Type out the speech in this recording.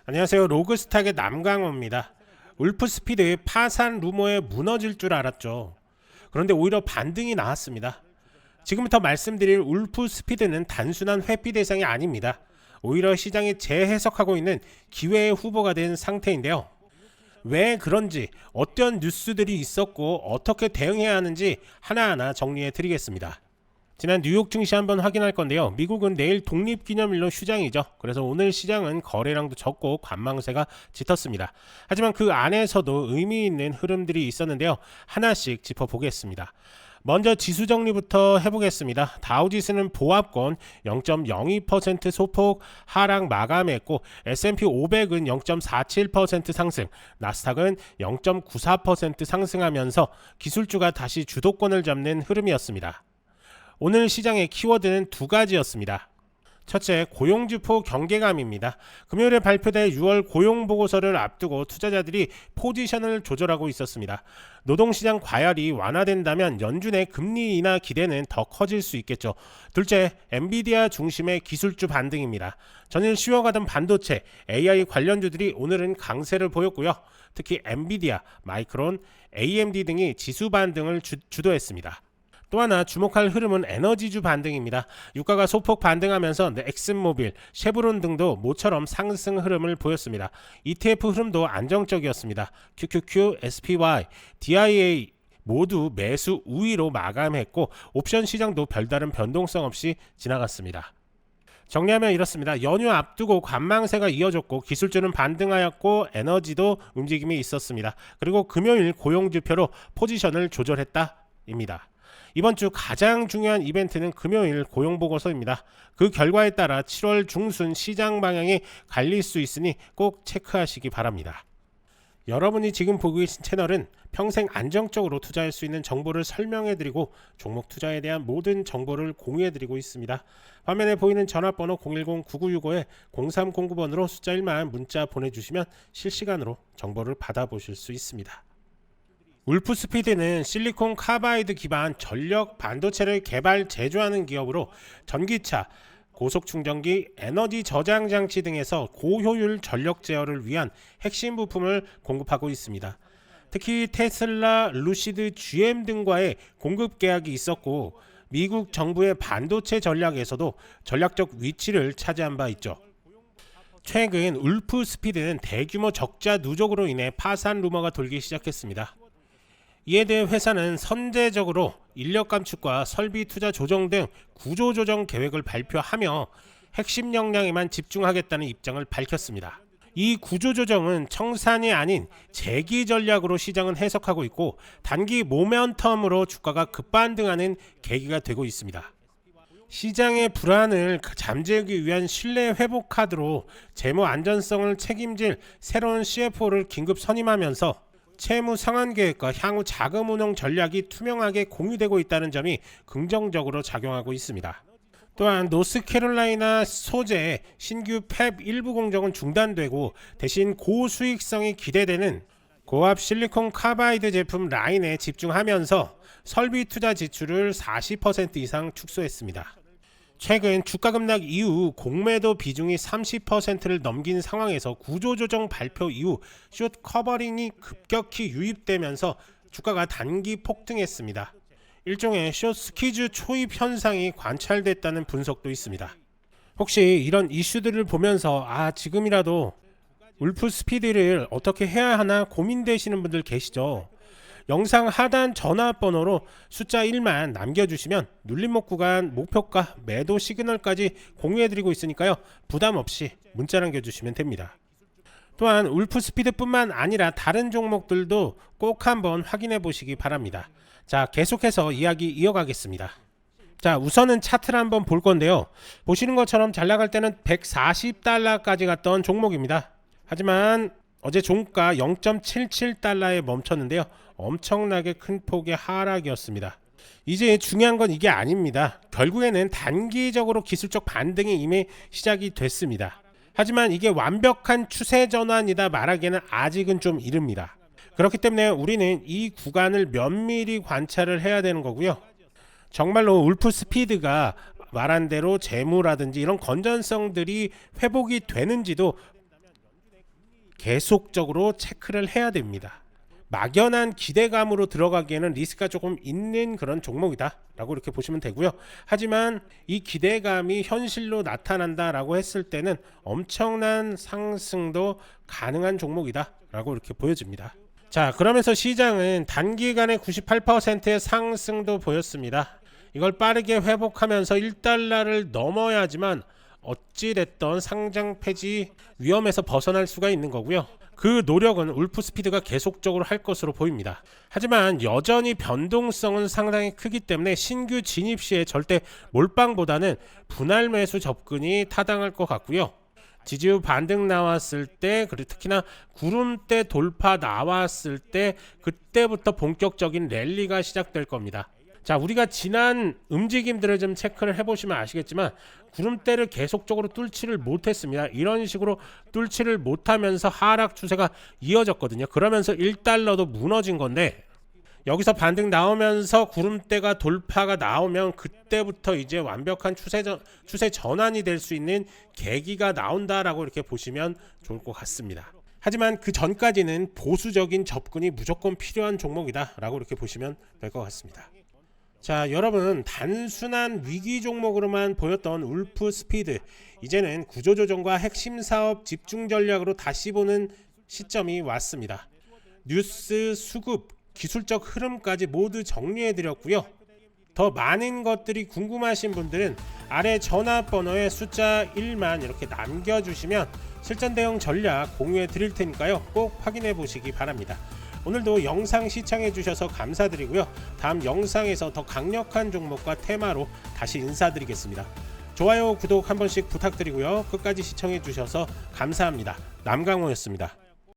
안녕하세요. 로그스탁의 남강호입니다. 울프스피드 파산 루머에 무너질 줄 알았죠. 그런데 오히려 반등이 나왔습니다. 지금부터 말씀드릴 울프스피드는 단순한 회피 대상이 아닙니다. 오히려 시장이 재해석하고 있는 기회의 후보가 된 상태인데요. 왜 그런지, 어떤 뉴스들이 있었고 어떻게 대응해야 하는지 하나하나 정리해 드리겠습니다. 지난 뉴욕 증시 한번 확인할 건데요. 미국은 내일 독립기념일로 휴장이죠. 그래서 오늘 시장은 거래량도 적고 관망세가 짙었습니다. 하지만 그 안에서도 의미 있는 흐름들이 있었는데요. 하나씩 짚어보겠습니다. 먼저 지수 정리부터 해보겠습니다. 다우지수는 보합권 0.02% 소폭 하락 마감했고 S&P 500은 0.47% 상승, 나스닥은 0.94% 상승하면서 기술주가 다시 주도권을 잡는 흐름이었습니다. 오늘 시장의 키워드는 두 가지였습니다. 첫째, 고용지표 경계감입니다. 금요일에 발표될 6월 고용보고서를 앞두고 투자자들이 포지션을 조절하고 있었습니다. 노동시장 과열이 완화된다면 연준의 금리 인하 기대는 더 커질 수 있겠죠. 둘째, 엔비디아 중심의 기술주 반등입니다. 전일 쉬어가던 반도체, AI 관련주들이 오늘은 강세를 보였고요. 특히 엔비디아, 마이크론, AMD 등이 지수 반등을 주도했습니다. 또 하나 주목할 흐름은 에너지주 반등입니다. 유가가 소폭 반등하면서 엑슨모빌, 쉐브론 등도 모처럼 상승 흐름을 보였습니다. ETF 흐름도 안정적이었습니다. QQQ, SPY, DIA 모두 매수 우위로 마감했고 옵션 시장도 별다른 변동성 없이 지나갔습니다. 정리하면 이렇습니다. 연휴 앞두고 관망세가 이어졌고 기술주는 반등하였고 에너지도 움직임이 있었습니다. 그리고 금요일 고용지표로 포지션을 조절했다입니다. 이번 주 가장 중요한 이벤트는 금요일 고용보고서입니다. 그 결과에 따라 7월 중순 시장 방향이 갈릴 수 있으니 꼭 체크하시기 바랍니다. 여러분이 지금 보고 계신 채널은 평생 안정적으로 투자할 수 있는 정보를 설명해드리고 종목 투자에 대한 모든 정보를 공유해드리고 있습니다. 화면에 보이는 전화번호 010-9965-0309번으로 숫자 1만 문자 보내주시면 실시간으로 정보를 받아보실 수 있습니다. 울프스피드는 실리콘 카바이드 기반 전력 반도체를 개발 제조하는 기업으로 전기차, 고속충전기, 에너지 저장 장치 등에서 고효율 전력 제어를 위한 핵심 부품을 공급하고 있습니다. 특히 테슬라, 루시드, GM 등과의 공급 계약이 있었고 미국 정부의 반도체 전략에서도 전략적 위치를 차지한 바 있죠. 최근 울프스피드는 대규모 적자 누적으로 인해 파산 루머가 돌기 시작했습니다. 이에 대해 회사는 선제적으로 인력 감축과 설비 투자 조정 등 구조 조정 계획을 발표하며 핵심 역량에만 집중하겠다는 입장을 밝혔습니다. 이 구조 조정은 청산이 아닌 재기 전략으로 시장은 해석하고 있고 단기 모멘텀으로 주가가 급반등하는 계기가 되고 있습니다. 시장의 불안을 잠재우기 위한 신뢰 회복 카드로 재무 안전성을 책임질 새로운 CFO를 긴급 선임하면서 채무 상환 계획과 향후 자금 운용 전략이 투명하게 공유되고 있다는 점이 긍정적으로 작용하고 있습니다. 또한 노스캐롤라이나 소재 신규 팹 일부 공정은 중단되고 대신 고수익성이 기대되는 고압 실리콘 카바이드 제품 라인에 집중하면서 설비 투자 지출을 40% 이상 축소했습니다. 최근 주가 급락 이후 공매도 비중이 30%를 넘긴 상황에서 구조조정 발표 이후 숏 커버링이 급격히 유입되면서 주가가 단기 폭등했습니다. 일종의 숏 스퀴즈 초입 현상이 관찰됐다는 분석도 있습니다. 혹시 이런 이슈들을 보면서 지금이라도 울프스피드를 어떻게 해야 하나 고민되시는 분들 계시죠? 영상 하단 전화번호로 숫자 1만 남겨주시면 눌림목 구간, 목표가, 매도 시그널까지 공유해드리고 있으니까요. 부담 없이 문자 남겨주시면 됩니다. 또한 울프스피드뿐만 아니라 다른 종목들도 꼭 한번 확인해 보시기 바랍니다. 자, 계속해서 이야기 이어가겠습니다. 자, 우선은 차트를 한번 볼 건데요. 보시는 것처럼 잘 나갈 때는 140달러까지 갔던 종목입니다. 하지만 어제 종가 0.77달러에 멈췄는데요. 엄청나게 큰 폭의 하락이었습니다. 이제 중요한 건 이게 아닙니다. 결국에는 단기적으로 기술적 반등이 이미 시작이 됐습니다. 하지만 이게 완벽한 추세 전환이다 말하기에는 아직은 좀 이릅니다. 그렇기 때문에 우리는 이 구간을 면밀히 관찰을 해야 되는 거고요. 정말로 울프스피드가 말한 대로 재무라든지 이런 건전성들이 회복이 되는지도 계속적으로 체크를 해야 됩니다. 막연한 기대감으로 들어가기에는 리스크가 조금 있는 그런 종목이다 라고 이렇게 보시면 되고요. 하지만 이 기대감이 현실로 나타난다 라고 했을 때는 엄청난 상승도 가능한 종목이다 라고 이렇게 보여집니다. 자, 그러면서 시장은 단기간에 98%의 상승도 보였습니다. 이걸 빠르게 회복하면서 1달러를 넘어야지만 어찌됐던 상장 폐지 위험에서 벗어날 수가 있는 거고요. 그 노력은 울프스피드가 계속적으로 할 것으로 보입니다. 하지만 여전히 변동성은 상당히 크기 때문에 신규 진입 시에 절대 몰빵보다는 분할 매수 접근이 타당할 것 같고요. 지지율 반등 나왔을 때, 그리고 특히나 구름대 돌파 나왔을 때 그때부터 본격적인 랠리가 시작될 겁니다. 자, 우리가 지난 움직임들을 좀 체크를 해보시면 아시겠지만 구름대를 계속적으로 뚫지를 못했습니다. 이런 식으로 뚫지를 못하면서 하락 추세가 이어졌거든요. 그러면서 1달러도 무너진 건데, 여기서 반등 나오면서 구름대가 돌파가 나오면 그때부터 이제 완벽한 추세 전환이 될 수 있는 계기가 나온다라고 이렇게 보시면 좋을 것 같습니다. 하지만 그 전까지는 보수적인 접근이 무조건 필요한 종목이다 라고 이렇게 보시면 될 것 같습니다. 자, 여러분, 단순한 위기 종목으로만 보였던 울프스피드, 이제는 구조조정과 핵심 사업 집중 전략으로 다시 보는 시점이 왔습니다. 뉴스, 수급, 기술적 흐름까지 모두 정리해 드렸고요. 더 많은 것들이 궁금하신 분들은 아래 전화번호에 숫자 1만 이렇게 남겨주시면 실전 대응 전략 공유해 드릴 테니까요. 꼭 확인해 보시기 바랍니다. 오늘도 영상 시청해 주셔서 감사드리고요. 다음 영상에서 더 강력한 종목과 테마로 다시 인사드리겠습니다. 좋아요, 구독 한 번씩 부탁드리고요. 끝까지 시청해 주셔서 감사합니다. 남강호였습니다.